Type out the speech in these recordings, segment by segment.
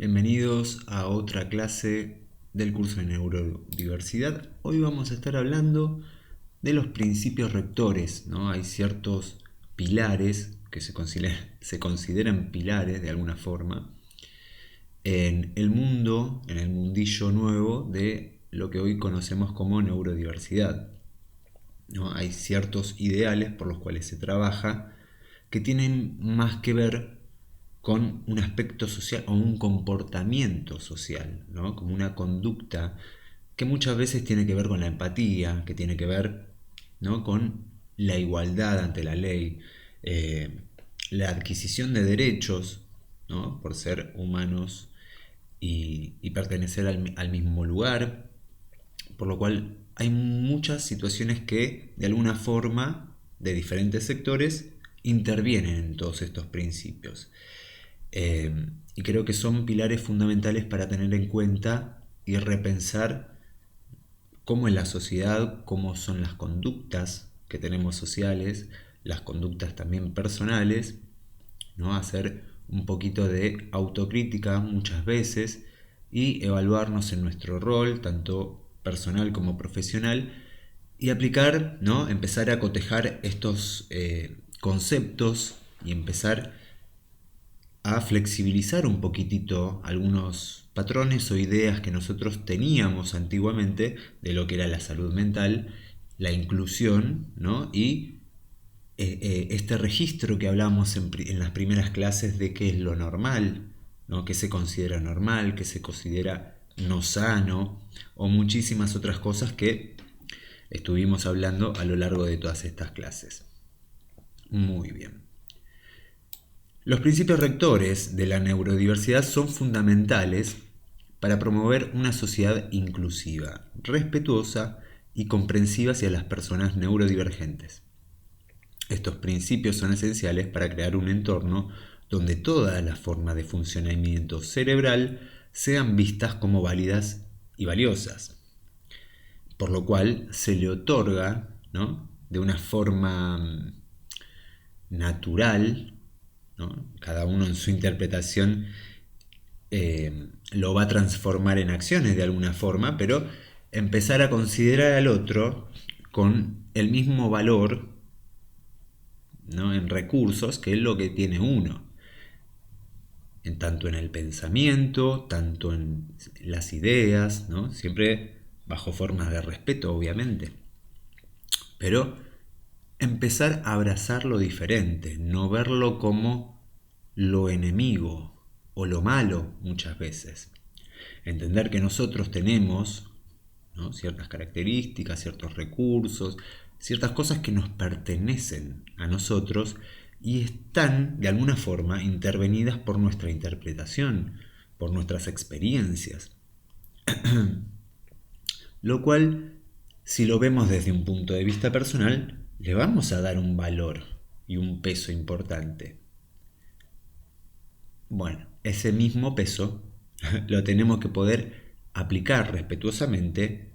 Bienvenidos a otra clase del curso de neurodiversidad. Hoy vamos a estar hablando de los principios rectores, ¿no? Hay ciertos pilares que se consideran pilares de alguna forma en el mundo, en el mundillo nuevo de lo que hoy conocemos como neurodiversidad, ¿no? Hay ciertos ideales por los cuales se trabaja que tienen más que ver con un aspecto social o un comportamiento social, ¿no? Como una conducta que muchas veces tiene que ver con la empatía, que tiene que ver, ¿no?, con la igualdad ante la ley, eh, la adquisición de derechos, ¿no?, por ser humanos y pertenecer al mismo lugar, por lo cual hay muchas situaciones que de alguna forma de diferentes sectores intervienen en todos estos principios. Y creo que son pilares fundamentales para tener en cuenta y repensar cómo es la sociedad, cómo son las conductas que tenemos sociales, las conductas también personales, ¿no? Hacer un poquito de autocrítica muchas veces y evaluarnos en nuestro rol, tanto personal como profesional, y aplicar, ¿no? Empezar a cotejar estos conceptos y empezar a flexibilizar un poquitito algunos patrones o ideas que nosotros teníamos antiguamente de lo que era la salud mental, la inclusión, ¿no? Y este registro que hablamos en las primeras clases de qué es lo normal, ¿no? Qué se considera normal, qué se considera no sano, o muchísimas otras cosas que estuvimos hablando a lo largo de todas estas clases. Muy bien. Los principios rectores de la neurodiversidad son fundamentales para promover una sociedad inclusiva, respetuosa y comprensiva hacia las personas neurodivergentes. Estos principios son esenciales para crear un entorno donde todas las formas de funcionamiento cerebral sean vistas como válidas y valiosas, por lo cual se le otorga, ¿no?, de una forma natural, ¿no? Cada uno en su interpretación lo va a transformar en acciones de alguna forma, pero empezar a considerar al otro con el mismo valor, ¿no?, en recursos que es lo que tiene uno, tanto en el pensamiento, tanto en las ideas, ¿no? Siempre bajo formas de respeto, obviamente, pero empezar a abrazar lo diferente, no verlo como lo enemigo o lo malo muchas veces. Entender que nosotros tenemos, ¿no?, ciertas características, ciertos recursos, ciertas cosas que nos pertenecen a nosotros y están de alguna forma intervenidas por nuestra interpretación, por nuestras experiencias. Lo cual, si lo vemos desde un punto de vista personal, le vamos a dar un valor y un peso importante. Bueno, ese mismo peso lo tenemos que poder aplicar respetuosamente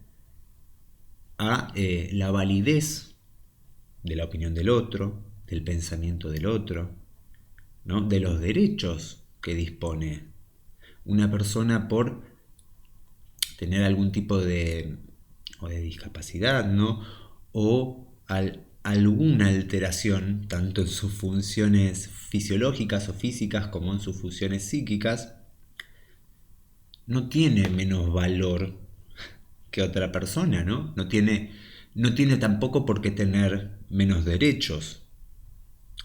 a la validez de la opinión del otro, del pensamiento del otro, ¿no?, de los derechos que dispone una persona por tener algún tipo de discapacidad, ¿no?, o alguna alteración, tanto en sus funciones fisiológicas o físicas como en sus funciones psíquicas, no tiene menos valor que otra persona, ¿no? No tiene tampoco por qué tener menos derechos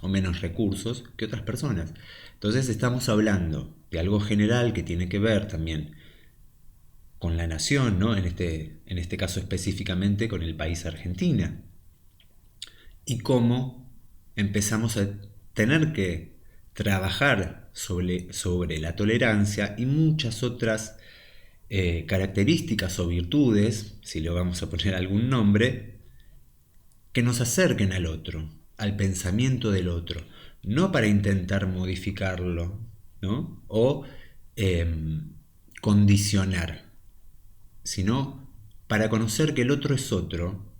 o menos recursos que otras personas. Entonces estamos hablando de algo general que tiene que ver también con la nación, ¿no? En este caso específicamente con el país Argentina. Y cómo empezamos a tener que trabajar sobre la tolerancia y muchas otras características o virtudes, si le vamos a poner algún nombre, que nos acerquen al otro, al pensamiento del otro, no para intentar modificarlo, ¿no?, o condicionar, sino para conocer que el otro es otro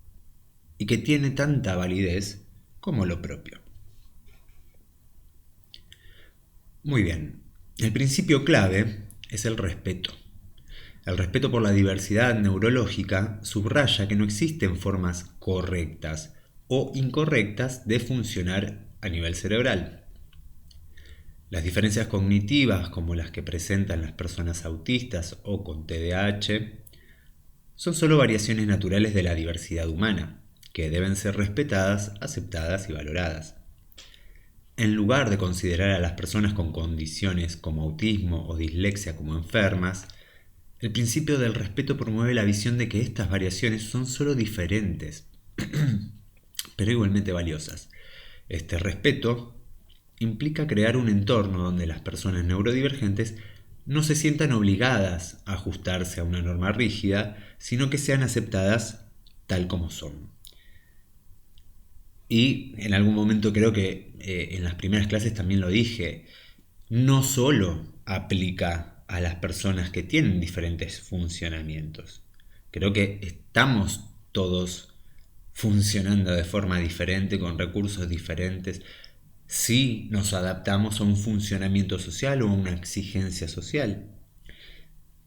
y que tiene tanta validez como lo propio. Muy bien, el principio clave es el respeto. El respeto por la diversidad neurológica subraya que no existen formas correctas o incorrectas de funcionar a nivel cerebral. Las diferencias cognitivas, como las que presentan las personas autistas o con TDAH, son solo variaciones naturales de la diversidad humana, que deben ser respetadas, aceptadas y valoradas. En lugar de considerar a las personas con condiciones como autismo o dislexia como enfermas, el principio del respeto promueve la visión de que estas variaciones son solo diferentes, pero igualmente valiosas. Este respeto implica crear un entorno donde las personas neurodivergentes no se sientan obligadas a ajustarse a una norma rígida, sino que sean aceptadas tal como son. Y en algún momento creo que en las primeras clases también lo dije, no solo aplica a las personas que tienen diferentes funcionamientos. Creo que estamos todos funcionando de forma diferente, con recursos diferentes, si nos adaptamos a un funcionamiento social o a una exigencia social.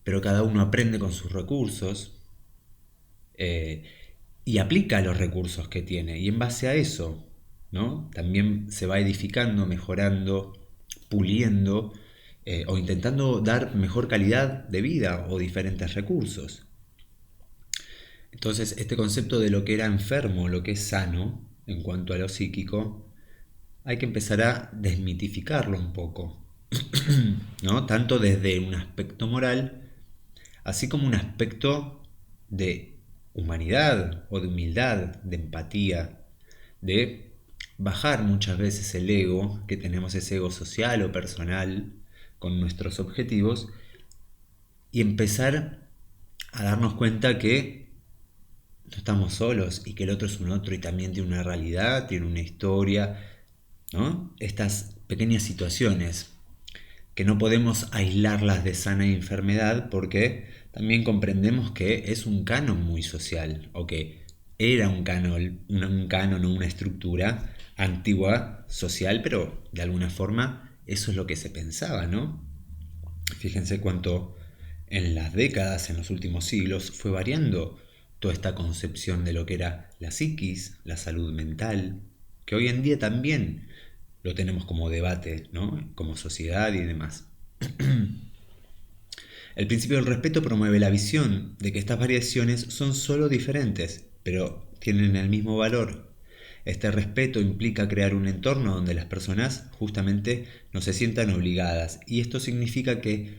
Pero cada uno aprende con sus recursos y aplica los recursos que tiene. Y en base a eso, ¿no? También se va edificando, mejorando, puliendo o intentando dar mejor calidad de vida o diferentes recursos. Entonces, este concepto de lo que era enfermo, lo que es sano en cuanto a lo psíquico, hay que empezar a desmitificarlo un poco, ¿no? Tanto desde un aspecto moral, así como un aspecto de humanidad o de humildad, de empatía, de bajar muchas veces el ego, que tenemos ese ego social o personal con nuestros objetivos, y empezar a darnos cuenta que no estamos solos y que el otro es un otro y también tiene una realidad, tiene una historia, ¿no? Estas pequeñas situaciones que no podemos aislarlas de sana enfermedad porque también comprendemos que es un canon muy social o que era un canon o una estructura antigua social, pero de alguna forma eso es lo que se pensaba, ¿no? Fíjense cuánto en las décadas, en los últimos siglos, fue variando toda esta concepción de lo que era la psiquis, la salud mental, que hoy en día también lo tenemos como debate, ¿no? Como sociedad y demás. El principio del respeto promueve la visión de que estas variaciones son solo diferentes, pero tienen el mismo valor. Este respeto implica crear un entorno donde las personas justamente no se sientan obligadas, y esto significa que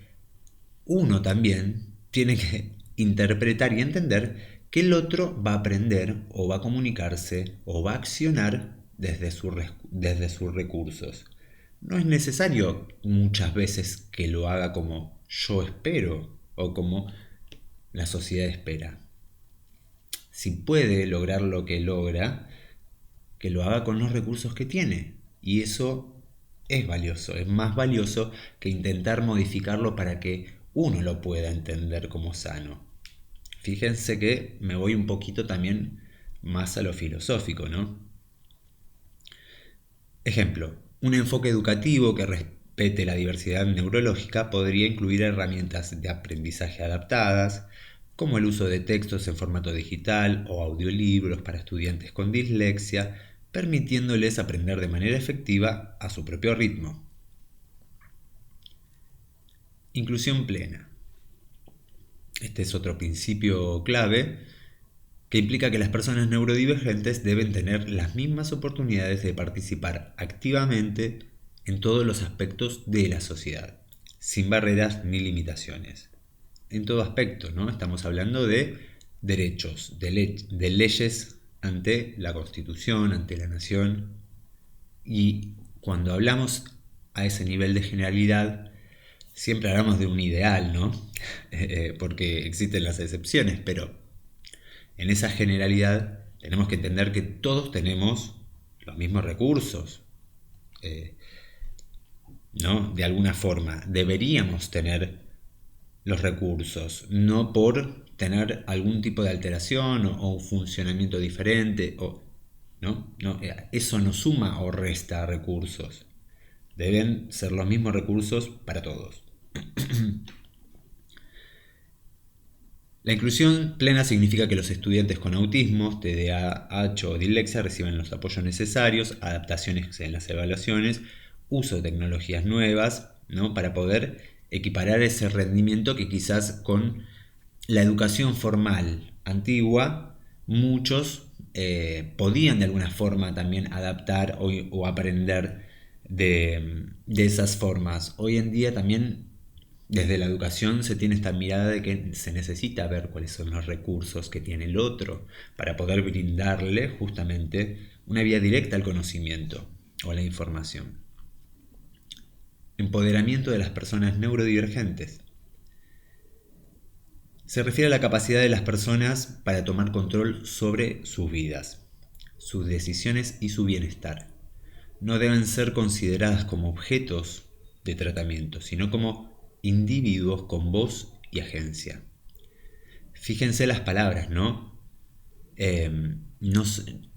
uno también tiene que interpretar y entender que el otro va a aprender o va a comunicarse o va a accionar desde sus recursos. No es necesario muchas veces que lo haga como yo espero o como la sociedad espera. Si puede lograr lo que logra, que lo haga con los recursos que tiene. Y eso es valioso, es más valioso que intentar modificarlo para que uno lo pueda entender como sano. Fíjense que me voy un poquito también más a lo filosófico, ¿no? Ejemplo, un enfoque educativo que respete la diversidad neurológica podría incluir herramientas de aprendizaje adaptadas, como el uso de textos en formato digital o audiolibros para estudiantes con dislexia, permitiéndoles aprender de manera efectiva a su propio ritmo. Inclusión plena. Este es otro principio clave que implica que las personas neurodivergentes deben tener las mismas oportunidades de participar activamente en todos los aspectos de la sociedad, sin barreras ni limitaciones. En todo aspecto, ¿no? Estamos hablando de derechos, de leyes ante la Constitución, ante la nación, y cuando hablamos a ese nivel de generalidad, siempre hablamos de un ideal, ¿no? Porque existen las excepciones, pero en esa generalidad tenemos que entender que todos tenemos los mismos recursos, ¿no? De alguna forma, deberíamos tener los recursos, no por tener algún tipo de alteración o un funcionamiento diferente, ¿no? No, eso no suma o resta recursos. Deben ser los mismos recursos para todos. La inclusión plena significa que los estudiantes con autismo, TDAH o dislexia reciben los apoyos necesarios, adaptaciones en las evaluaciones, uso de tecnologías nuevas, ¿no? Para poder equiparar ese rendimiento que quizás con la educación formal antigua muchos podían de alguna forma también adaptar o aprender de esas formas. Hoy en día también desde la educación se tiene esta mirada de que se necesita ver cuáles son los recursos que tiene el otro para poder brindarle justamente una vía directa al conocimiento o a la información. Empoderamiento de las personas neurodivergentes. Se refiere a la capacidad de las personas para tomar control sobre sus vidas, sus decisiones y su bienestar. No deben ser consideradas como objetos de tratamiento, sino como individuos con voz y agencia. Fíjense las palabras, ¿no? No,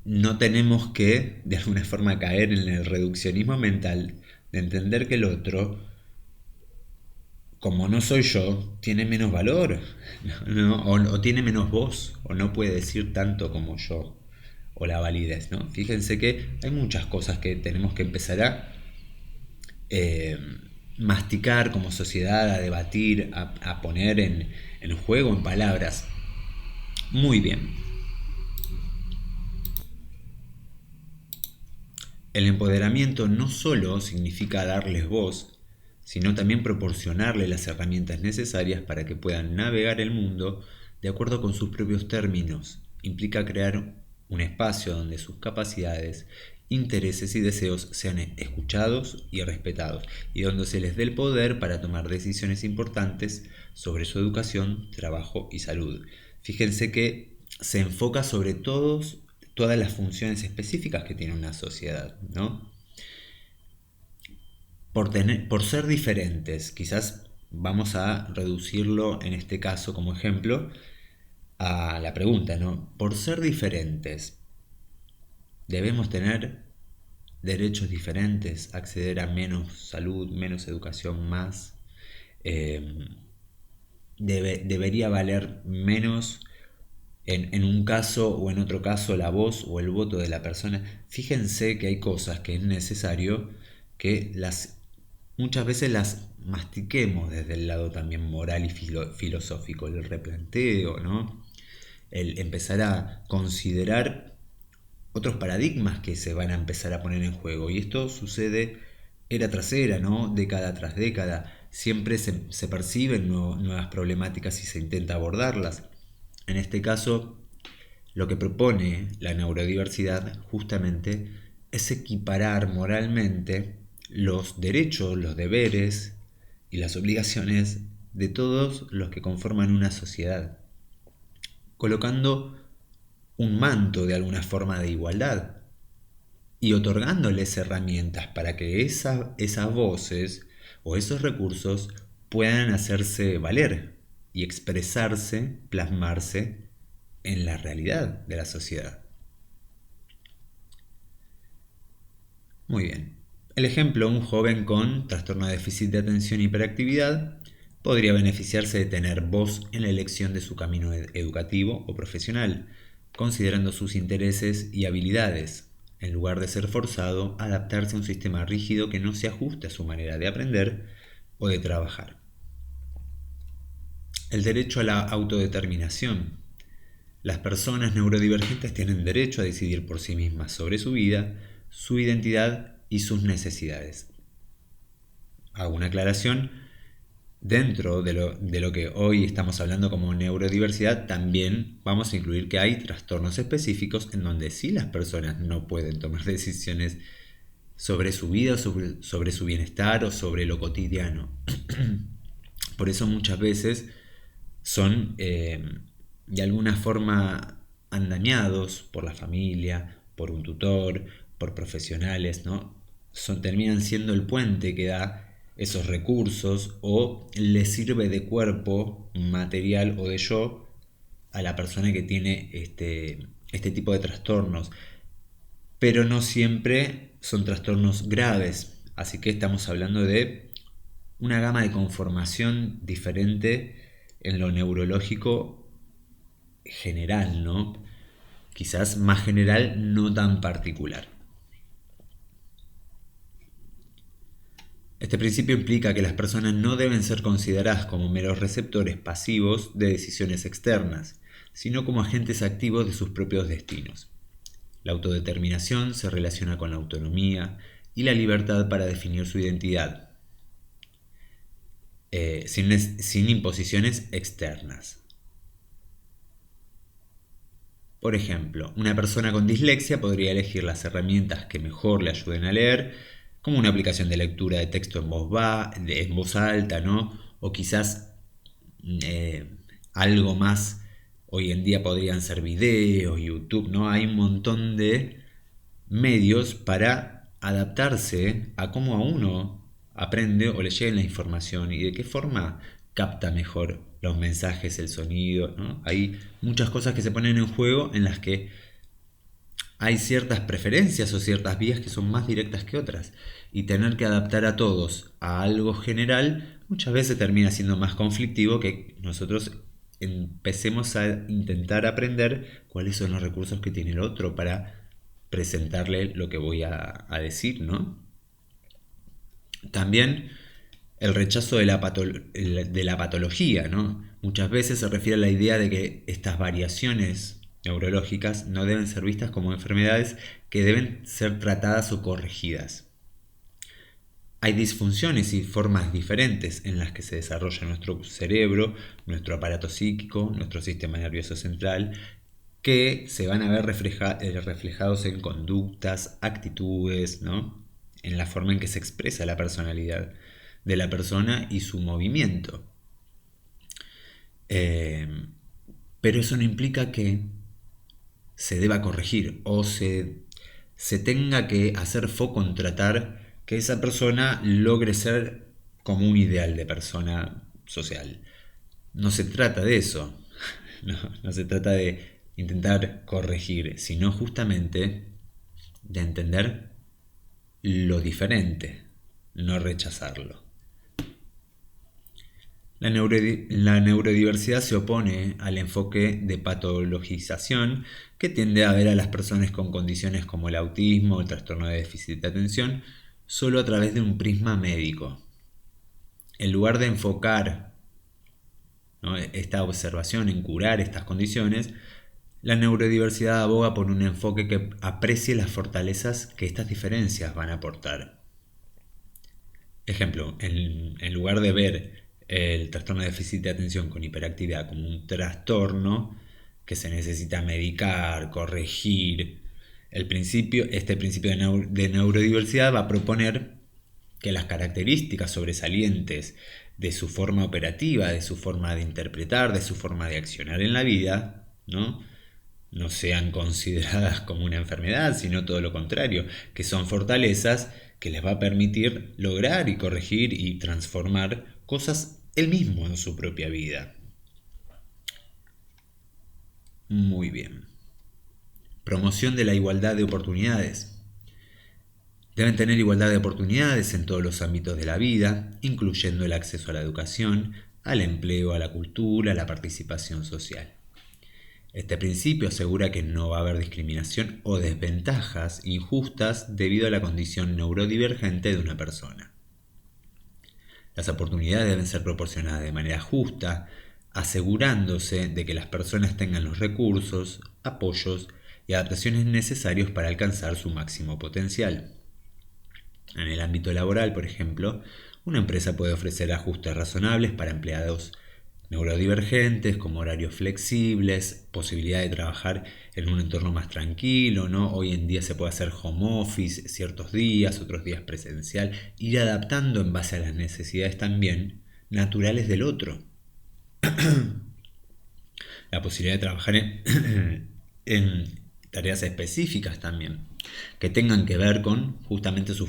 no tenemos que, de alguna forma, caer en el reduccionismo mental de entender que el otro, como no soy yo, tiene menos valor, ¿no? O tiene menos voz, o no puede decir tanto como yo, o la validez, ¿no? Fíjense que hay muchas cosas que tenemos que empezar a eh, masticar como sociedad, a debatir, a poner en juego, en palabras. Muy bien. El empoderamiento no solo significa darles voz, sino también proporcionarles las herramientas necesarias para que puedan navegar el mundo de acuerdo con sus propios términos. Implica crear un espacio donde sus capacidades, intereses y deseos sean escuchados y respetados, y donde se les dé el poder para tomar decisiones importantes sobre su educación, trabajo y salud. Fíjense que se enfoca sobre todas las funciones específicas que tiene una sociedad, ¿no? Por ser diferentes, quizás vamos a reducirlo en este caso como ejemplo a la pregunta, ¿no? Por ser diferentes, debemos tener derechos diferentes, acceder a menos salud, menos educación, más. Eh, debería valer menos en un caso o en otro caso la voz o el voto de la persona. Fíjense que hay cosas que es necesario que muchas veces las mastiquemos desde el lado también moral y filosófico, el replanteo, ¿no? El empezar a considerar otros paradigmas que se van a empezar a poner en juego. Y esto sucede era tras era, ¿no? Década tras década. Siempre se perciben nuevas problemáticas y se intenta abordarlas. En este caso, lo que propone la neurodiversidad justamente es equiparar moralmente los derechos, los deberes y las obligaciones de todos los que conforman una sociedad, colocando un manto de alguna forma de igualdad y otorgándoles herramientas para que esas voces o esos recursos puedan hacerse valer y expresarse, plasmarse en la realidad de la sociedad. Muy bien. El ejemplo, un joven con trastorno de déficit de atención y hiperactividad podría beneficiarse de tener voz en la elección de su camino educativo o profesional, considerando sus intereses y habilidades, en lugar de ser forzado a adaptarse a un sistema rígido que no se ajuste a su manera de aprender o de trabajar. El derecho a la autodeterminación. Las personas neurodivergentes tienen derecho a decidir por sí mismas sobre su vida, su identidad y sus necesidades. Hago una aclaración. Dentro de lo que hoy estamos hablando como neurodiversidad, también vamos a incluir que hay trastornos específicos en donde sí las personas no pueden tomar decisiones sobre su vida, sobre su bienestar o sobre lo cotidiano. Por eso muchas veces son de alguna forma andañados por la familia, por un tutor, por profesionales, ¿no? Terminan siendo el puente que da esos recursos o le sirve de cuerpo material o de yo a la persona que tiene este tipo de trastornos. Pero no siempre son trastornos graves, así que estamos hablando de una gama de conformación diferente en lo neurológico general, ¿no? Quizás más general, no tan particular. Este principio implica que las personas no deben ser consideradas como meros receptores pasivos de decisiones externas, sino como agentes activos de sus propios destinos. La autodeterminación se relaciona con la autonomía y la libertad para definir su identidad, sin imposiciones externas. Por ejemplo, una persona con dislexia podría elegir las herramientas que mejor le ayuden a leer, como una aplicación de lectura de texto en voz alta, ¿no? O quizás eh, algo más, hoy en día podrían ser videos, YouTube, ¿no? Hay un montón de medios para adaptarse a cómo a uno aprende o le llega la información y de qué forma capta mejor los mensajes, el sonido, ¿no? Hay muchas cosas que se ponen en juego en las que hay ciertas preferencias o ciertas vías que son más directas que otras. Y tener que adaptar a todos a algo general muchas veces termina siendo más conflictivo que nosotros empecemos a intentar aprender cuáles son los recursos que tiene el otro para presentarle lo que voy a decir, ¿no? También el rechazo de la patología, ¿no? Muchas veces se refiere a la idea de que estas variaciones neurológicas no deben ser vistas como enfermedades que deben ser tratadas o corregidas. Hay disfunciones y formas diferentes en las que se desarrolla nuestro cerebro, nuestro aparato psíquico, nuestro sistema nervioso central, que se van a ver reflejados en conductas, actitudes, ¿no? En la forma en que se expresa la personalidad de la persona y su movimiento. Eh, pero eso no implica que se deba corregir o se tenga que hacer foco en tratar que esa persona logre ser como un ideal de persona social. No se trata de eso, no se trata de intentar corregir, sino justamente de entender lo diferente, no rechazarlo. La neurodiversidad se opone al enfoque de patologización que tiende a ver a las personas con condiciones como el autismo o el trastorno de déficit de atención solo a través de un prisma médico. En lugar de enfocar, ¿no?, esta observación en curar estas condiciones, la neurodiversidad aboga por un enfoque que aprecie las fortalezas que estas diferencias van a aportar. Ejemplo, en lugar de ver el trastorno de déficit de atención con hiperactividad como un trastorno que se necesita medicar, corregir, este principio de neurodiversidad va a proponer que las características sobresalientes de su forma operativa, de su forma de interpretar, de su forma de accionar en la vida, no sean consideradas como una enfermedad, sino todo lo contrario, que son fortalezas que les va a permitir lograr y corregir y transformar cosas él mismo en su propia vida. Muy bien. Promoción de la igualdad de oportunidades. Deben tener igualdad de oportunidades en todos los ámbitos de la vida, incluyendo el acceso a la educación, al empleo, a la cultura, a la participación social. Este principio asegura que no va a haber discriminación o desventajas injustas debido a la condición neurodivergente de una persona. Las oportunidades deben ser proporcionadas de manera justa, asegurándose de que las personas tengan los recursos, apoyos y adaptaciones necesarios para alcanzar su máximo potencial. En el ámbito laboral, por ejemplo, una empresa puede ofrecer ajustes razonables para empleados neurodivergentes, como horarios flexibles, posibilidad de trabajar en un entorno más tranquilo, ¿no? Hoy en día se puede hacer home office ciertos días, otros días presencial, ir adaptando en base a las necesidades también naturales del otro. La posibilidad de trabajar en tareas específicas también, que tengan que ver con justamente su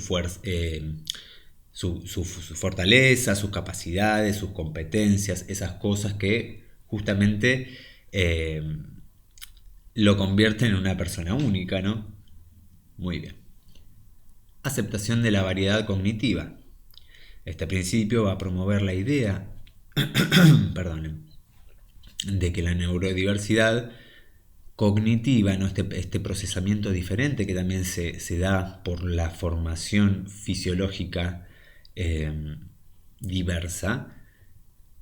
fortaleza, sus capacidades, sus competencias, esas cosas que justamente lo convierten en una persona única, ¿no? Muy bien. Aceptación de la variedad cognitiva. Este principio va a promover la idea, perdonen, de que la neurodiversidad cognitiva, ¿no? Este procesamiento diferente que también se da por la formación fisiológica diversa,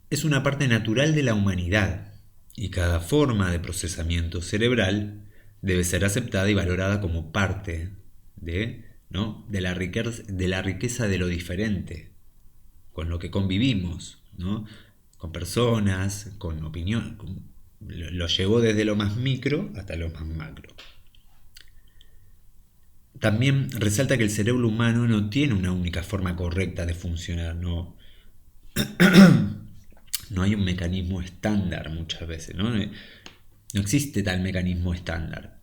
es una parte natural de la humanidad y cada forma de procesamiento cerebral debe ser aceptada y valorada como parte de, ¿no? de la riqueza de lo diferente, con lo que convivimos, ¿no? Con personas, con opinión. Lo llevó desde lo más micro hasta lo más macro. También resalta que el cerebro humano no tiene una única forma correcta de funcionar, no hay un mecanismo estándar muchas veces, no existe tal mecanismo estándar.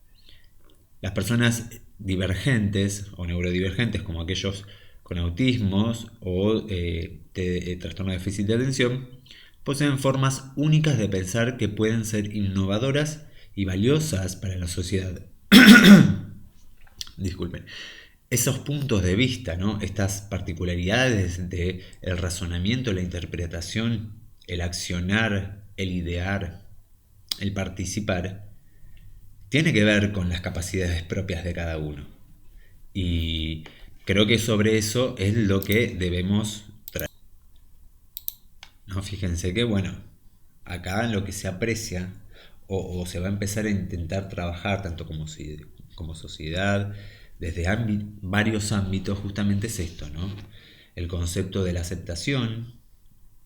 Las personas divergentes o neurodivergentes, como aquellos con autismos o trastorno de déficit de atención, poseen formas únicas de pensar que pueden ser innovadoras y valiosas para la sociedad. Disculpen. Esos puntos de vista, ¿no? Estas particularidades del razonamiento, la interpretación, el accionar, el idear, el participar, tiene que ver con las capacidades propias de cada uno. Y creo que sobre eso es lo que debemos traer. ¿No? Fíjense que, bueno, acá lo que se aprecia o se va a empezar a intentar trabajar tanto como sociedad, desde varios ámbitos, justamente es esto, ¿no? El concepto de la aceptación,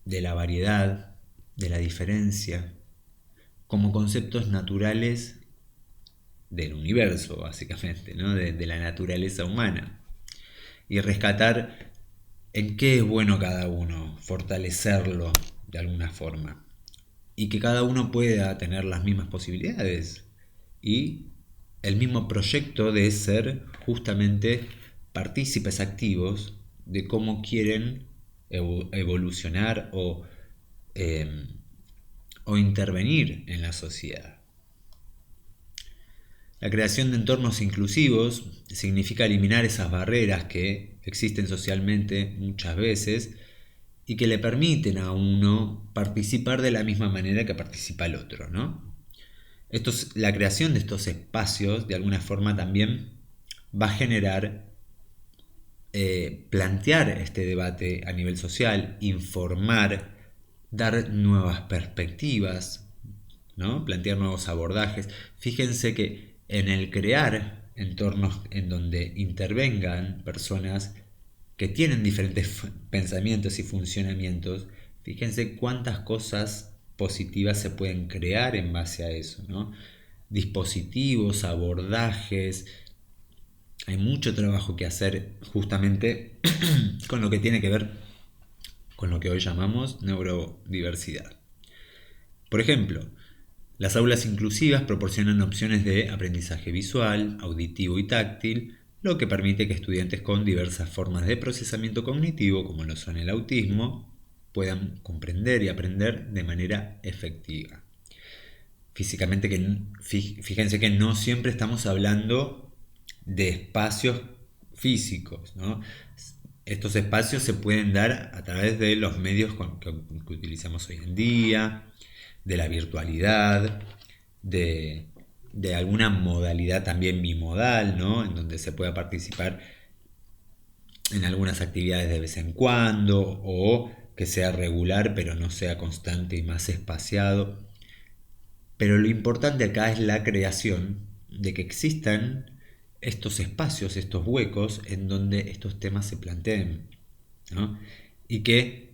de la variedad, de la diferencia, como conceptos naturales del universo, básicamente, ¿no? De la naturaleza humana. Y rescatar en qué es bueno cada uno, fortalecerlo de alguna forma. Y que cada uno pueda tener las mismas posibilidades y el mismo proyecto de ser justamente partícipes activos de cómo quieren evolucionar o intervenir en la sociedad. La creación de entornos inclusivos significa eliminar esas barreras que existen socialmente muchas veces y que le permiten a uno participar de la misma manera que participa el otro, ¿no? La creación de estos espacios, de alguna forma, también va a generar, plantear este debate a nivel social, informar, dar nuevas perspectivas, ¿no? Plantear nuevos abordajes. Fíjense que en el crear entornos en donde intervengan personas que tienen diferentes pensamientos y funcionamientos, fíjense cuántas cosas positivas se pueden crear en base a eso, ¿no? Dispositivos, abordajes. Hay mucho trabajo que hacer justamente con lo que tiene que ver con lo que hoy llamamos neurodiversidad. Por ejemplo, las aulas inclusivas proporcionan opciones de aprendizaje visual, auditivo y táctil, lo que permite que estudiantes con diversas formas de procesamiento cognitivo, como lo son el autismo, puedan comprender y aprender de manera efectiva. Fíjense que no siempre estamos hablando de espacios físicos, ¿no? Estos espacios se pueden dar a través de los medios que utilizamos hoy en día, de la virtualidad, de alguna modalidad también bimodal, ¿no? En donde se pueda participar en algunas actividades de vez en cuando o que sea regular pero no sea constante y más espaciado. Pero lo importante acá es la creación de que existan estos espacios, estos huecos en donde estos temas se planteen, ¿no? Y que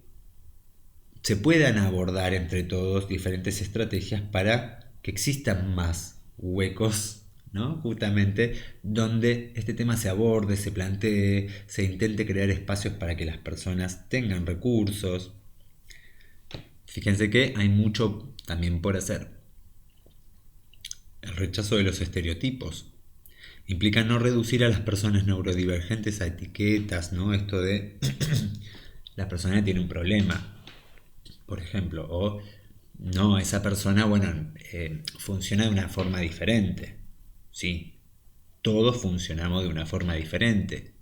se puedan abordar entre todos diferentes estrategias para que existan más huecos, ¿no? Justamente donde este tema se aborde, se plantee, se intente crear espacios para que las personas tengan recursos. Fíjense que hay mucho también por hacer. El rechazo de los estereotipos implica no reducir a las personas neurodivergentes a etiquetas, ¿no? Esto de la persona tiene un problema, por ejemplo, o no, esa persona, bueno, funciona de una forma diferente. Sí, todos funcionamos de una forma diferente.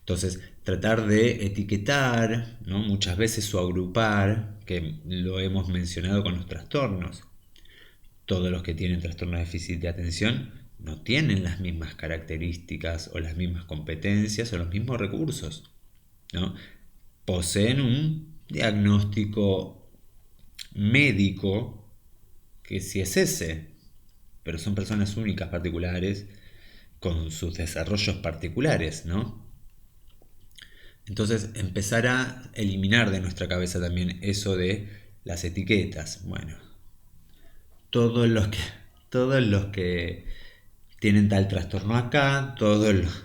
Entonces, tratar de etiquetar, ¿no? Muchas veces o agrupar, que lo hemos mencionado con los trastornos. todos los que tienen trastorno de déficit de atención no tienen las mismas características o las mismas competencias o los mismos recursos, ¿no? Poseen un diagnóstico médico que sí es ese, pero son personas únicas, particulares, con sus desarrollos particulares, ¿no? Entonces, empezar a eliminar de nuestra cabeza también eso de las etiquetas. Bueno, todos los que, todos los que tienen tal trastorno acá, todos los,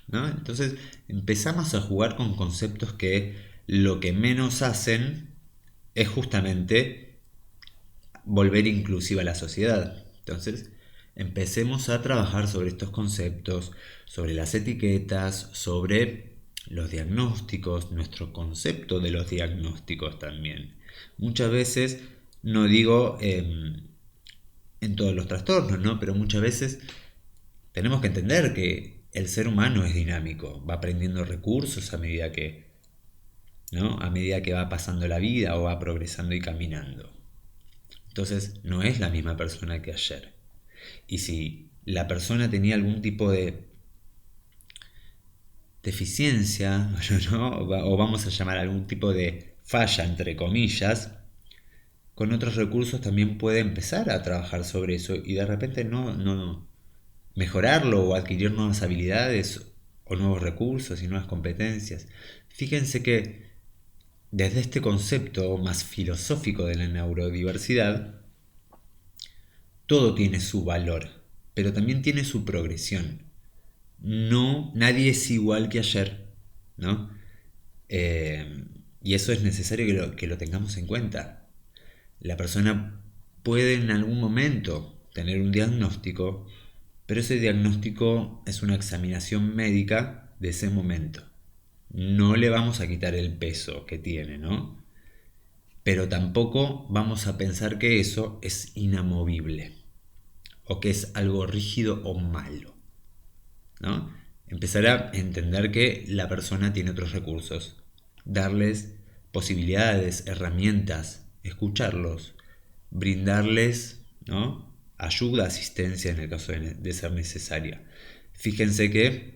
¿no? Entonces, empezamos a jugar con conceptos que lo que menos hacen es justamente volver inclusiva a la sociedad. Entonces, empecemos a trabajar sobre estos conceptos, sobre las etiquetas, sobre los diagnósticos, nuestro concepto de los diagnósticos también. Muchas veces, no digo en todos los trastornos, ¿no? Pero muchas veces tenemos que entender que el ser humano es dinámico, va aprendiendo recursos a medida que, ¿no? A medida que va pasando la vida o va progresando y caminando. Entonces no es la misma persona que ayer. Y si la persona tenía algún tipo de deficiencia, ¿no? O vamos a llamar algún tipo de falla, entre comillas, con otros recursos también puede empezar a trabajar sobre eso y de repente no mejorarlo o adquirir nuevas habilidades o nuevos recursos y nuevas competencias. Fíjense que desde este concepto más filosófico de la neurodiversidad, todo tiene su valor, pero también tiene su progresión. No, nadie es igual que ayer, ¿no? Y eso es necesario que lo tengamos en cuenta. La persona puede en algún momento tener un diagnóstico, pero ese diagnóstico es una examinación médica de ese momento. No le vamos a quitar el peso que tiene, ¿no? Pero tampoco vamos a pensar que eso es inamovible o que es algo rígido o malo, ¿no? Empezar a entender que la persona tiene otros recursos, darles posibilidades, herramientas, escucharlos, brindarles, ¿no? Ayuda, asistencia en el caso de ser necesaria. Fíjense que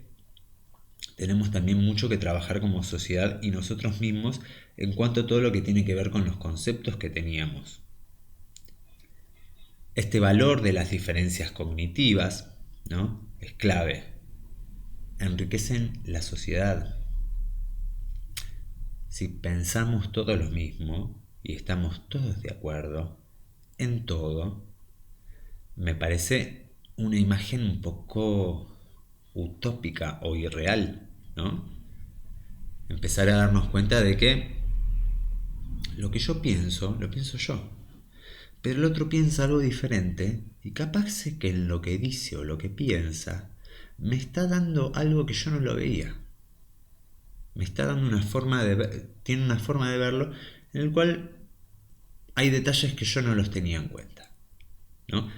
tenemos también mucho que trabajar como sociedad y nosotros mismos en cuanto a todo lo que tiene que ver con los conceptos que teníamos. Este valor de las diferencias cognitivas, ¿no? Es clave. Enriquecen la sociedad. Si pensamos todo lo mismo y estamos todos de acuerdo en todo, me parece una imagen un poco utópica o irreal, ¿no? Empezar a darnos cuenta de que lo que yo pienso, lo pienso yo. Pero el otro piensa algo diferente y capaz que en lo que dice o lo que piensa me está dando algo que yo no lo veía. Me está dando una forma de tiene una forma de verlo en el cual hay detalles que yo no los tenía en cuenta, ¿no?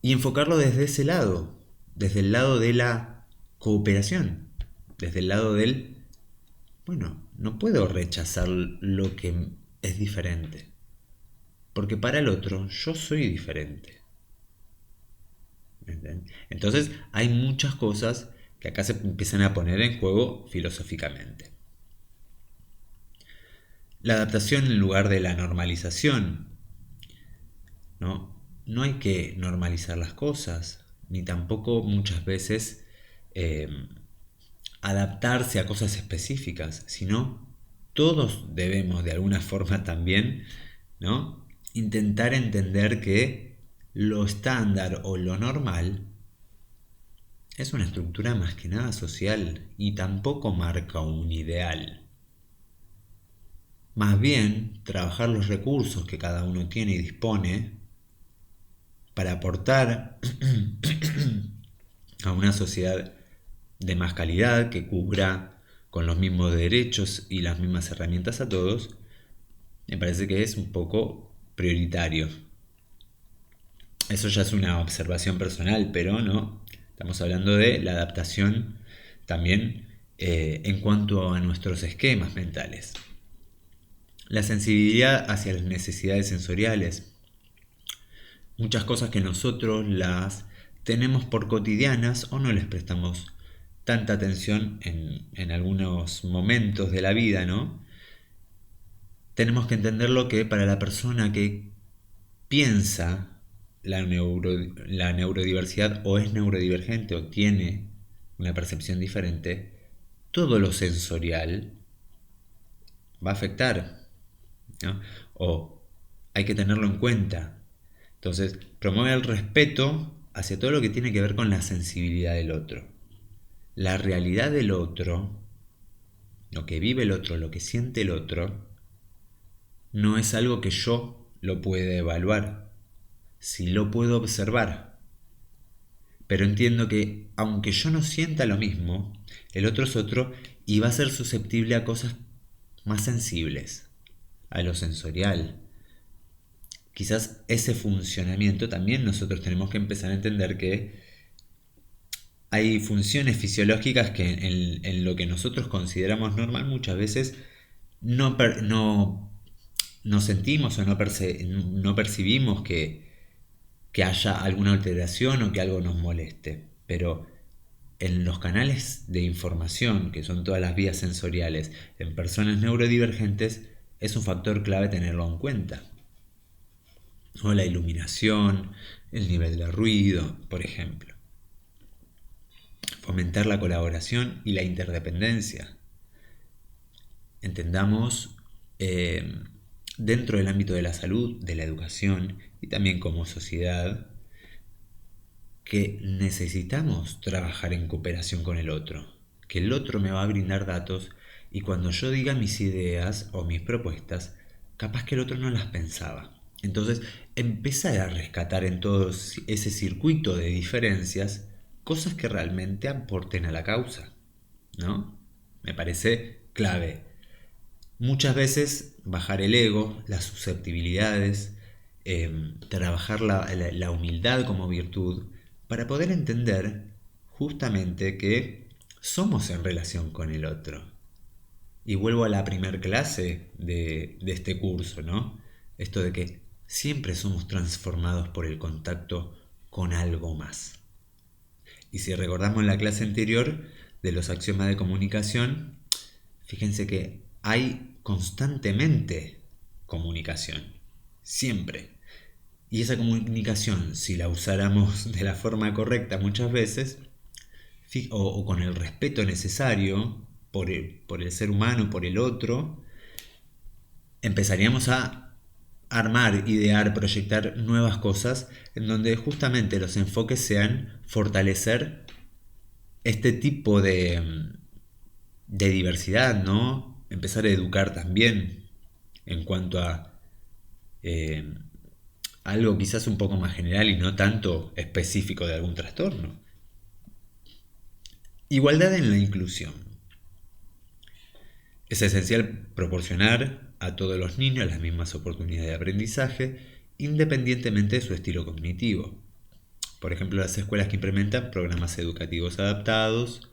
Y enfocarlo desde ese lado, desde el lado de la cooperación, desde el lado del, bueno, no puedo rechazar lo que es diferente, porque para el otro yo soy diferente. ¿Entienden? Entonces hay muchas cosas que acá se empiezan a poner en juego filosóficamente. La adaptación en lugar de la normalización, ¿no? No hay que normalizar las cosas, ni tampoco muchas veces eh, adaptarse a cosas específicas, sino todos debemos de alguna forma también, ¿no? Intentar entender que lo estándar o lo normal es una estructura más que nada social y tampoco marca un ideal. Más bien, trabajar los recursos que cada uno tiene y dispone para aportar a una sociedad de más calidad que cubra con los mismos derechos y las mismas herramientas a todos, me parece que es un poco prioritario. Eso ya es una observación personal, pero no, estamos hablando de la adaptación también en cuanto a nuestros esquemas mentales. La sensibilidad hacia las necesidades sensoriales. muchas cosas que nosotros las tenemos por cotidianas o no les prestamos tanta atención en algunos momentos de la vida, ¿no? Tenemos que entenderlo que para la persona que piensa la neurodiversidad o es neurodivergente o tiene una percepción diferente, todo lo sensorial va a afectar, ¿no? O hay que tenerlo en cuenta. Entonces, promueve el respeto hacia todo lo que tiene que ver con la sensibilidad del otro. La realidad del otro, lo que vive el otro, lo que siente el otro, no es algo que yo lo pueda evaluar. Sí lo puedo observar. Pero entiendo que, aunque yo no sienta lo mismo, el otro es otro y va a ser susceptible a cosas más sensibles, a lo sensorial. Quizás ese funcionamiento también nosotros tenemos que empezar a entender que hay funciones fisiológicas que en lo que nosotros consideramos normal muchas veces no sentimos o no percibimos que haya alguna alteración o que algo nos moleste. Pero en los canales de información, que son todas las vías sensoriales, en personas neurodivergentes, es un factor clave tenerlo en cuenta. O la iluminación, el nivel de ruido, por ejemplo. Fomentar la colaboración y la interdependencia. Entendamos dentro del ámbito de la salud, de la educación y también como sociedad que necesitamos trabajar en cooperación con el otro, que el otro me va a brindar datos y cuando yo diga mis ideas o mis propuestas, capaz que el otro no las pensaba. Entonces, empezar a rescatar en todo ese circuito de diferencias cosas que realmente aporten a la causa, ¿no? Me parece clave. Muchas veces bajar el ego, las susceptibilidades, trabajar la humildad como virtud, para poder entender justamente que somos en relación con el otro. Y vuelvo a la primer clase de este curso, ¿no? Esto de que siempre somos transformados por el contacto con algo más. Y si recordamos la clase anterior de los axiomas de comunicación, fíjense que hay constantemente comunicación, siempre. Y esa comunicación, si la usáramos de la forma correcta muchas veces, o con el respeto necesario por el ser humano, por el otro, empezaríamos a armar, idear, proyectar nuevas cosas en donde justamente los enfoques sean fortalecer este tipo de diversidad, ¿no? Empezar a educar también en cuanto a algo quizás un poco más general y no tanto específico de algún trastorno. Igualdad en la inclusión. Es esencial proporcionar a todos los niños las mismas oportunidades de aprendizaje, independientemente de su estilo cognitivo. Por ejemplo, las escuelas que implementan programas educativos adaptados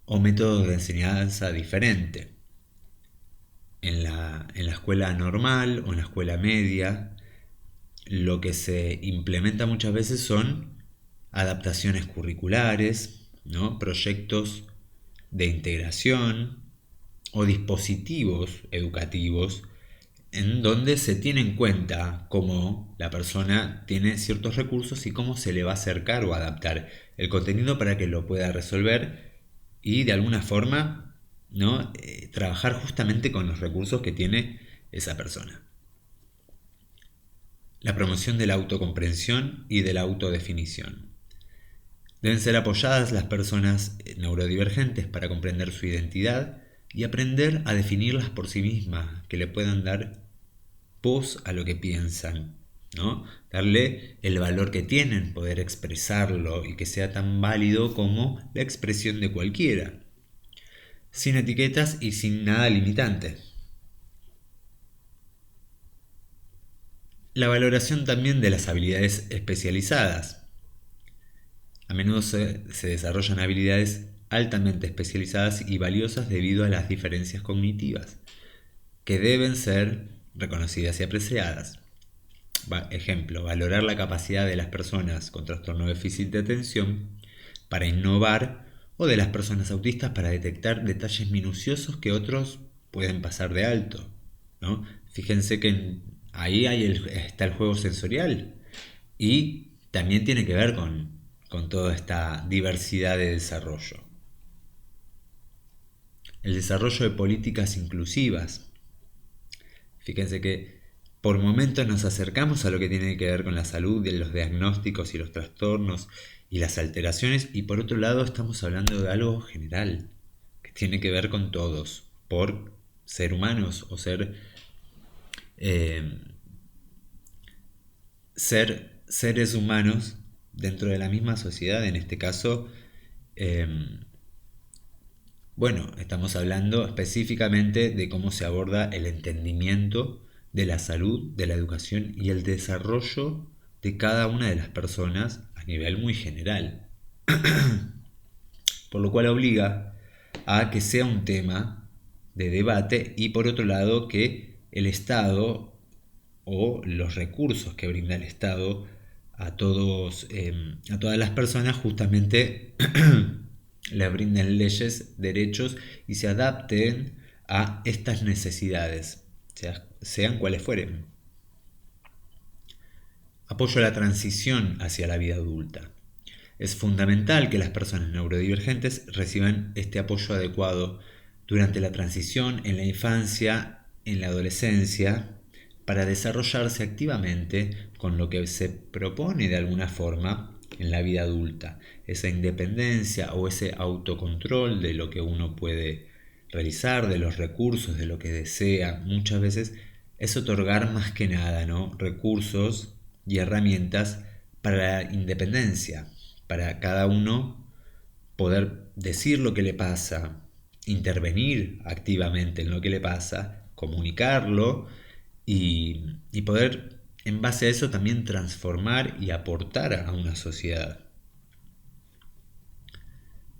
o métodos de enseñanza diferente. En la escuela normal o en la escuela media, lo que se implementa muchas veces son adaptaciones curriculares, ¿no? Proyectos de integración o dispositivos educativos en donde se tiene en cuenta cómo la persona tiene ciertos recursos y cómo se le va a acercar o adaptar el contenido para que lo pueda resolver y de alguna forma, ¿no? Trabajar justamente con los recursos que tiene esa persona. La promoción de la autocomprensión y de la autodefinición. Deben ser apoyadas las personas neurodivergentes para comprender su identidad y aprender a definirlas por sí mismas, que le puedan dar voz a lo que piensan, ¿no? Darle el valor que tienen, poder expresarlo y que sea tan válido como la expresión de cualquiera, sin etiquetas y sin nada limitante. La valoración también de las habilidades especializadas. A menudo se desarrollan habilidades altamente especializadas y valiosas debido a las diferencias cognitivas, que deben ser reconocidas y apreciadas. Ejemplo, valorar la capacidad de las personas con trastorno de déficit de atención para innovar o de las personas autistas para detectar detalles minuciosos que otros pueden pasar de alto, ¿no? Fíjense que ahí está el juego sensorial y también tiene que ver con toda esta diversidad de desarrollo. El desarrollo de políticas inclusivas. Fíjense que por momentos nos acercamos a lo que tiene que ver con la salud, de los diagnósticos y los trastornos y las alteraciones, y por otro lado estamos hablando de algo general, que tiene que ver con todos, por ser humanos o eh, ser seres humanos dentro de la misma sociedad. En este caso, eh, bueno, estamos hablando específicamente de cómo se aborda el entendimiento de la salud, de la educación y el desarrollo de cada una de las personas a nivel muy general. Por lo cual obliga a que sea un tema de debate y por otro lado que el Estado o los recursos que brinda el Estado a todas las personas justamente les brinden leyes, derechos y se adapten a estas necesidades, sean cuales fueren. Apoyo a la transición hacia la vida adulta. Es fundamental que las personas neurodivergentes reciban este apoyo adecuado durante la transición en la infancia, en la adolescencia, para desarrollarse activamente con lo que se propone de alguna forma en la vida adulta. Esa independencia o ese autocontrol de lo que uno puede realizar, de los recursos, de lo que desea, muchas veces es otorgar más que nada, ¿no? Recursos y herramientas para la independencia, para cada uno poder decir lo que le pasa, intervenir activamente en lo que le pasa, comunicarlo y poder en base a eso también transformar y aportar a una sociedad.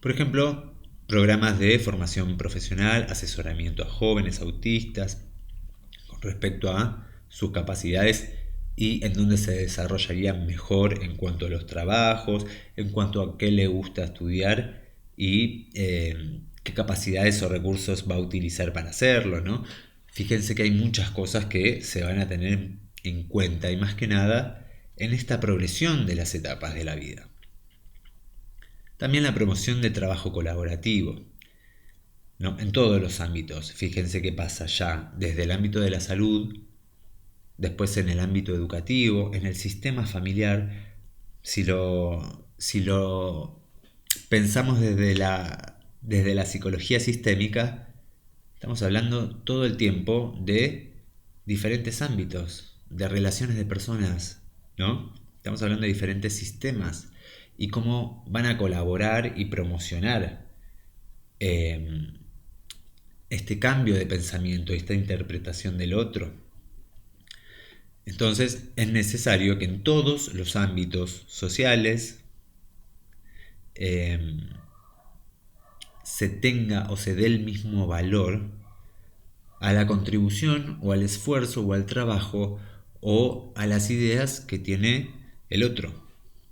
Por ejemplo, programas de formación profesional, asesoramiento a jóvenes autistas con respecto a sus capacidades y en dónde se desarrollarían mejor en cuanto a los trabajos, en cuanto a qué le gusta estudiar y qué capacidades o recursos va a utilizar para hacerlo, ¿no? Fíjense que hay muchas cosas que se van a tener en cuenta y más que nada en esta progresión de las etapas de la vida. También la promoción de trabajo colaborativo, ¿no? En todos los ámbitos. Fíjense qué pasa ya desde el ámbito de la salud, después en el ámbito educativo, en el sistema familiar. Si lo pensamos desde la psicología sistémica, estamos hablando todo el tiempo de diferentes ámbitos, de relaciones de personas, ¿no? Estamos hablando de diferentes sistemas y cómo van a colaborar y promocionar eh, este cambio de pensamiento, esta interpretación del otro. Entonces es necesario que en todos los ámbitos sociales se tenga o se dé el mismo valor a la contribución o al esfuerzo o al trabajo o a las ideas que tiene el otro,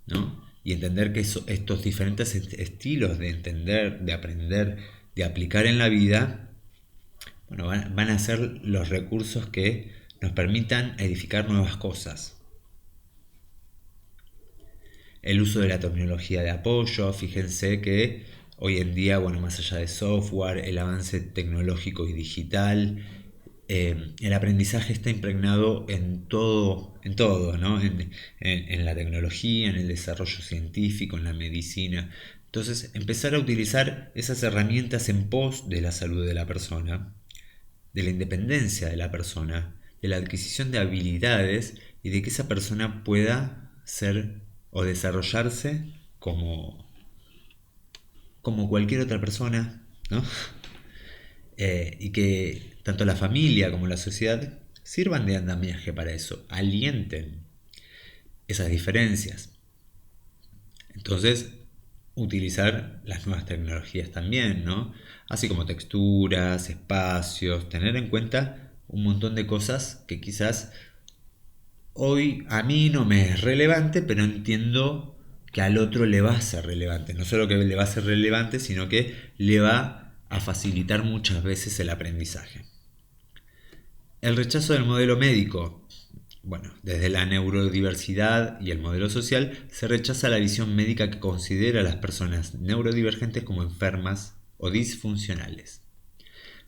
¿no? Y entender que estos diferentes estilos de entender, de aprender, de aplicar en la vida, bueno, van a ser los recursos que nos permitan edificar nuevas cosas. El uso de la tecnología de apoyo, fíjense que hoy en día, bueno, más allá de software, el avance tecnológico y digital, el aprendizaje está impregnado en todo, ¿no? En la tecnología, en el desarrollo científico, en la medicina. Entonces, empezar a utilizar esas herramientas en pos de la salud de la persona, de la independencia de la persona, de la adquisición de habilidades y de que esa persona pueda ser o desarrollarse como cualquier otra persona, ¿no? Y que tanto la familia como la sociedad sirvan de andamiaje para eso, alienten esas diferencias. Entonces, utilizar las nuevas tecnologías también, ¿no? Así como texturas, espacios, tener en cuenta un montón de cosas que quizás hoy a mí no me es relevante, pero entiendo que al otro le va a ser relevante. No solo que le va a ser relevante, sino que le va a facilitar muchas veces el aprendizaje. El rechazo del modelo médico. Bueno, desde la neurodiversidad y el modelo social se rechaza la visión médica que considera a las personas neurodivergentes como enfermas o disfuncionales.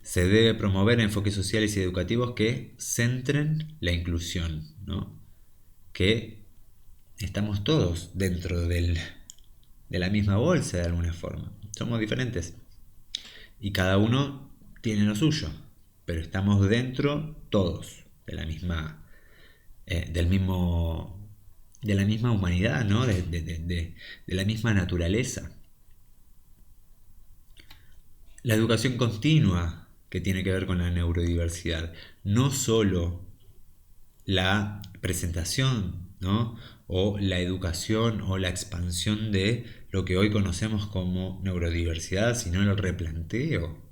Se debe promover enfoques sociales y educativos que centren la inclusión, ¿no? Que estamos todos dentro de la misma bolsa de alguna forma. Somos diferentes y cada uno tiene lo suyo, pero estamos dentro todos de la misma, del mismo, de la misma humanidad, ¿no? De la misma naturaleza. La educación continua que tiene que ver con la neurodiversidad, no solo la presentación, ¿no? O la educación o la expansión de lo que hoy conocemos como neurodiversidad, sino el replanteo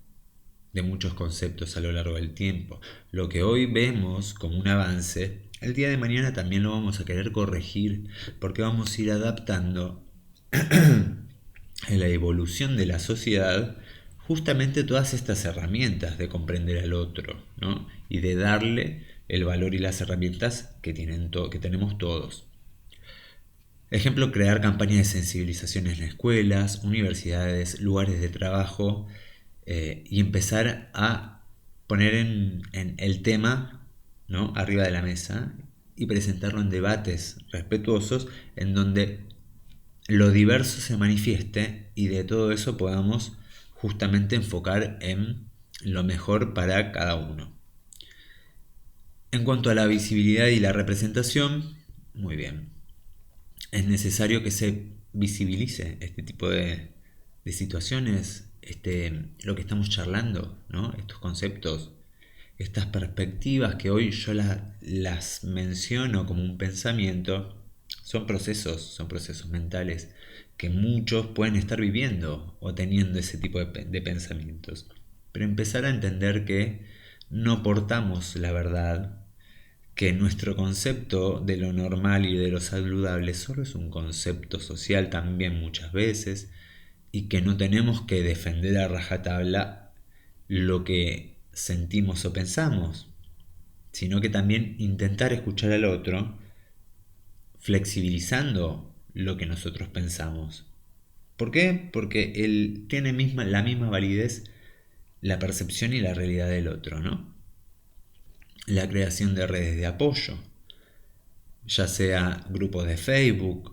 de muchos conceptos a lo largo del tiempo. Lo que hoy vemos como un avance, el día de mañana también lo vamos a querer corregir porque vamos a ir adaptando en la evolución de la sociedad justamente todas estas herramientas de comprender al otro, ¿no? Y de darle el valor y las herramientas que tenemos todos. Ejemplo, crear campañas de sensibilización en escuelas, universidades, lugares de trabajo, y empezar a poner en el tema, ¿no? Arriba de la mesa y presentarlo en debates respetuosos en donde lo diverso se manifieste y de todo eso podamos justamente enfocar en lo mejor para cada uno. En cuanto a la visibilidad y la representación, muy bien. Es necesario que se visibilice este tipo de situaciones, lo que estamos charlando, ¿no? Estos conceptos, estas perspectivas que hoy yo las menciono como un pensamiento, son procesos mentales que muchos pueden estar viviendo o teniendo ese tipo de pensamientos. Pero empezar a entender que no portamos la verdad, que nuestro concepto de lo normal y de lo saludable solo es un concepto social también muchas veces y que no tenemos que defender a rajatabla lo que sentimos o pensamos, sino que también intentar escuchar al otro flexibilizando lo que nosotros pensamos. ¿Por qué? Porque él tiene la misma validez la percepción y la realidad del otro, ¿no? La creación de redes de apoyo, ya sea grupos de Facebook,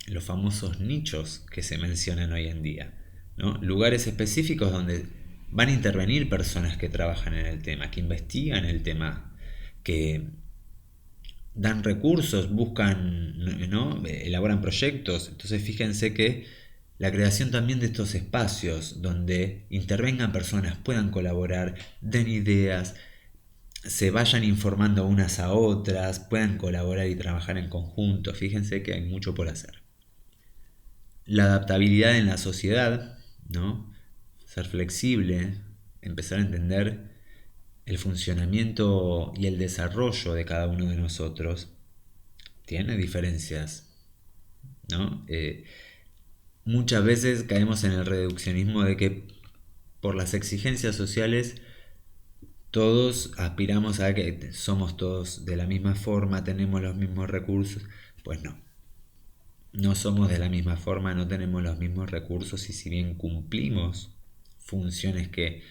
los famosos nichos que se mencionan hoy en día, ¿no? Lugares específicos donde van a intervenir personas que trabajan en el tema, que investigan el tema, que dan recursos, buscan, ¿no? Elaboran proyectos. Entonces fíjense que la creación también de estos espacios donde intervengan personas, puedan colaborar, den ideas, se vayan informando unas a otras, puedan colaborar y trabajar en conjunto. Fíjense que hay mucho por hacer. La adaptabilidad en la sociedad, ¿no? Ser flexible, empezar a entender el funcionamiento y el desarrollo de cada uno de nosotros. Tiene diferencias, ¿no? Muchas veces caemos en el reduccionismo de que por las exigencias sociales todos aspiramos a que somos todos de la misma forma, tenemos los mismos recursos. Pues no, no somos de la misma forma, no tenemos los mismos recursos y si bien cumplimos funciones que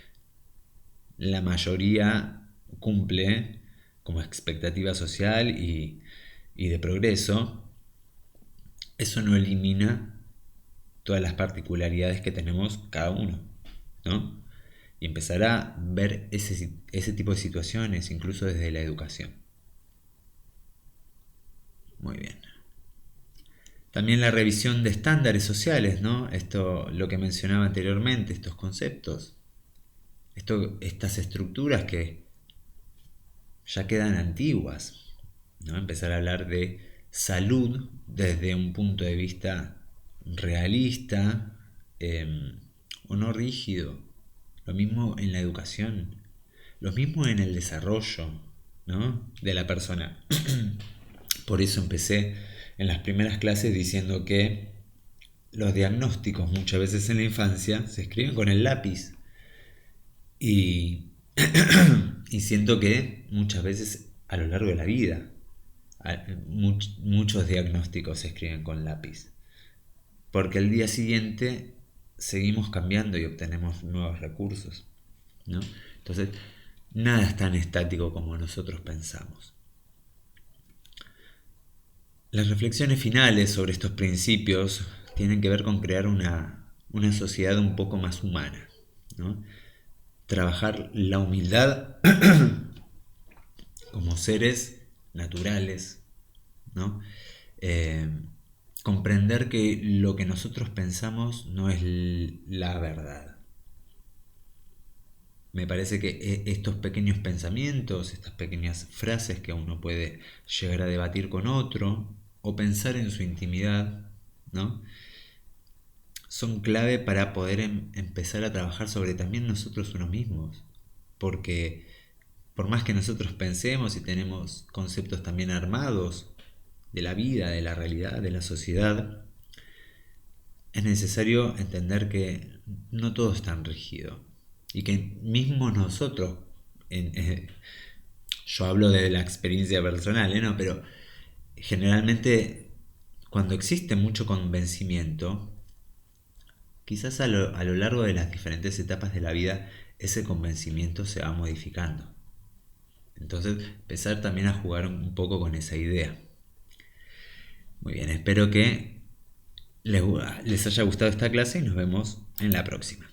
la mayoría cumple como expectativa social y de progreso, eso no elimina todas las particularidades que tenemos cada uno, ¿no? Y empezar a ver ese tipo de situaciones, incluso desde la educación. Muy bien. También la revisión de estándares sociales, ¿no? Esto, lo que mencionaba anteriormente, estos conceptos, estas estructuras que ya quedan antiguas, ¿no? Empezar a hablar de salud desde un punto de vista realista, o no rígido. Lo mismo en la educación, lo mismo en el desarrollo, ¿no? De la persona. Por eso empecé en las primeras clases diciendo que los diagnósticos muchas veces en la infancia se escriben con el lápiz y, y siento que muchas veces a lo largo de la vida muchos diagnósticos se escriben con lápiz, porque al día siguiente seguimos cambiando y obtenemos nuevos recursos, ¿no? Entonces, nada es tan estático como nosotros pensamos. Las reflexiones finales sobre estos principios tienen que ver con crear una sociedad un poco más humana, ¿no? Trabajar la humildad como seres naturales, ¿no? Eh, comprender que lo que nosotros pensamos no es la verdad. Me parece que estos pequeños pensamientos, estas pequeñas frases que uno puede llegar a debatir con otro o pensar en su intimidad, ¿no? Son clave para poder empezar a trabajar sobre también nosotros unos mismos. Porque por más que nosotros pensemos y tenemos conceptos también armados de la vida, de la realidad, de la sociedad, es necesario entender que no todo es tan rígido y que mismo nosotros, yo hablo de la experiencia personal, ¿no? Pero generalmente cuando existe mucho convencimiento, quizás a lo largo de las diferentes etapas de la vida ese convencimiento se va modificando. Entonces empezar también a jugar un poco con esa idea. Muy bien, espero que les haya gustado esta clase y nos vemos en la próxima.